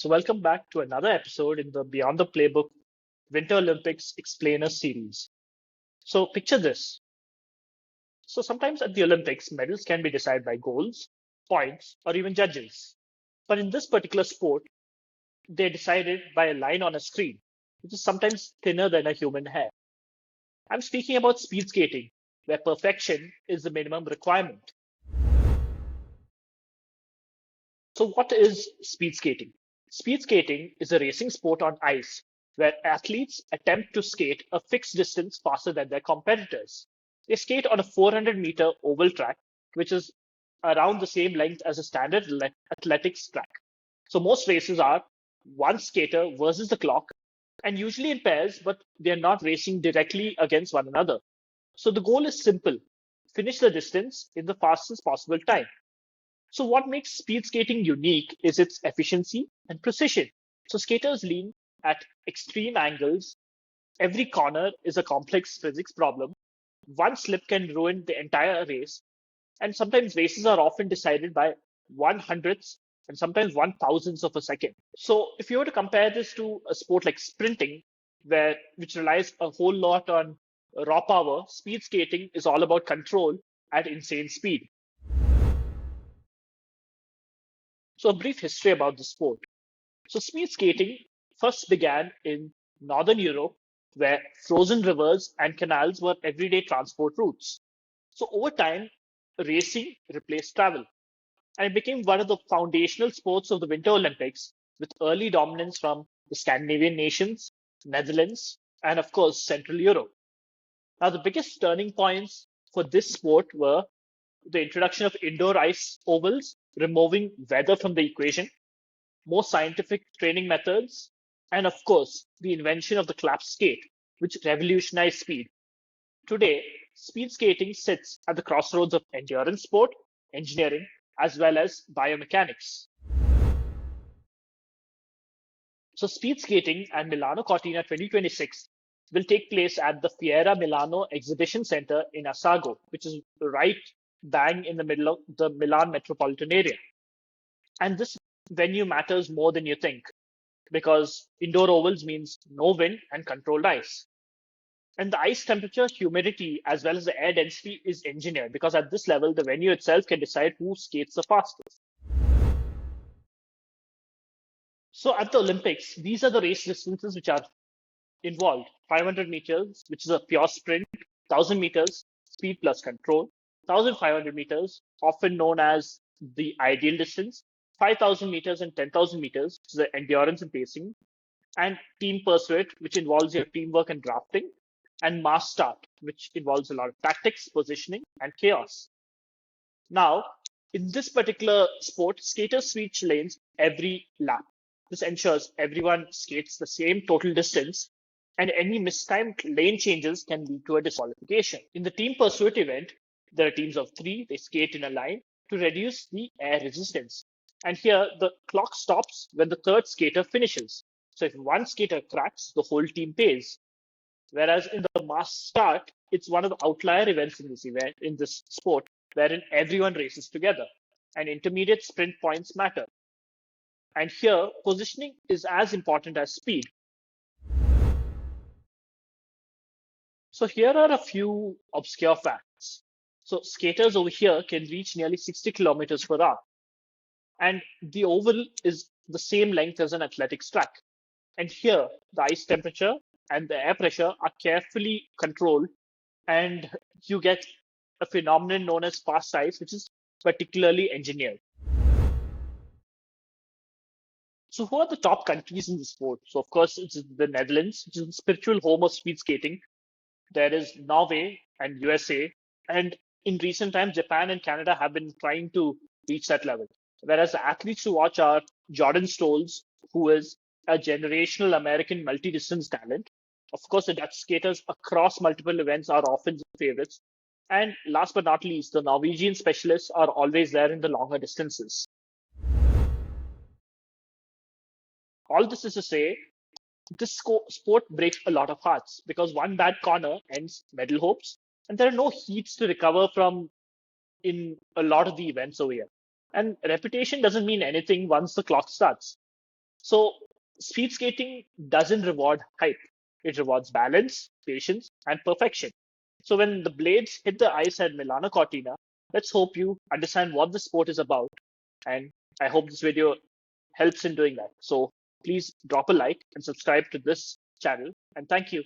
So, welcome back to another episode in the Beyond the Playbook Winter Olympics Explainer series. So, picture this. So, sometimes at the Olympics, medals can be decided by goals, points, or even judges. But in this particular sport, they're decided by a line on a screen, which is sometimes thinner than a human hair. I'm speaking about speed skating, where perfection is the minimum requirement. So, what is speed skating? Speed skating is a racing sport on ice where athletes attempt to skate a fixed distance faster than their competitors. They skate on a 400-meter oval track, which is around the same length as a standard athletics track. So, most races are one skater versus the clock, and usually in pairs, but they are not racing directly against one another. So, the goal is simple: finish the distance in the fastest possible time. So what makes speed skating unique is its efficiency and precision. So skaters lean at extreme angles. Every corner is a complex physics problem. One slip can ruin the entire race. And sometimes races are often decided by 1/100ths and sometimes 1/1000th of a second. So if you were to compare this to a sport like sprinting, which relies a whole lot on raw power, speed skating is all about control at insane speed. So a brief history about the sport. So speed skating first began in Northern Europe, where frozen rivers and canals were everyday transport routes. So over time, racing replaced travel, and it became one of the foundational sports of the Winter Olympics, with early dominance from the Scandinavian nations, Netherlands, and of course, Central Europe. Now, the biggest turning points for this sport were the introduction of indoor ice ovals, removing weather from the equation, more scientific training methods, and of course, the invention of the clap skate, which revolutionized speed. Today, speed skating sits at the crossroads of endurance sport, engineering, as well as biomechanics. So, speed skating at Milano-Cortina 2026 will take place at the Fiera Milano Exhibition Center in Assago, which is right bang in the middle of the Milan metropolitan area. And this venue matters more than you think, because indoor ovals means no wind and controlled ice. And the ice temperature, humidity, as well as the air density is engineered, because at this level, the venue itself can decide who skates the fastest. So at the Olympics, these are the race distances which are involved: 500 meters, which is a pure sprint; 1,000 meters, speed plus control; 1,500 meters, often known as the ideal distance; 5,000 meters and 10,000 meters, which is the endurance and pacing; and team pursuit, which involves your teamwork and drafting; and mass start, which involves a lot of tactics, positioning, and chaos. Now, in this particular sport, skaters switch lanes every lap. This ensures everyone skates the same total distance, and any mistimed lane changes can lead to a disqualification. In the team pursuit event, there are teams of three. They skate in a line to reduce the air resistance. And here, the clock stops when the third skater finishes. So if one skater cracks, the whole team pays. Whereas in the mass start, it's one of the outlier events in this event, in this sport, wherein everyone races together and intermediate sprint points matter. And here, positioning is as important as speed. So here are a few obscure facts. So skaters over here can reach nearly 60 kilometers per hour. And the oval is the same length as an athletics track. And here, the ice temperature and the air pressure are carefully controlled, and you get a phenomenon known as fast ice, which is particularly engineered. So, who are the top countries in the sport? So, of course, it's the Netherlands, which is the spiritual home of speed skating. There is Norway and USA. And in recent times, Japan and Canada have been trying to reach that level. Whereas the athletes to watch are Jordan Stolz, who is a generational American multi-distance talent. Of course, the Dutch skaters across multiple events are often the favorites. And last but not least, the Norwegian specialists are always there in the longer distances. All this is to say, this sport breaks a lot of hearts because one bad corner ends medal hopes, and there are no heats to recover from in a lot of the events over here. And reputation doesn't mean anything once the clock starts. So speed skating doesn't reward hype. It rewards balance, patience, and perfection. So when the blades hit the ice at Milano-Cortina, let's hope you understand what the sport is about. And I hope this video helps in doing that. So please drop a like and subscribe to this channel. And thank you.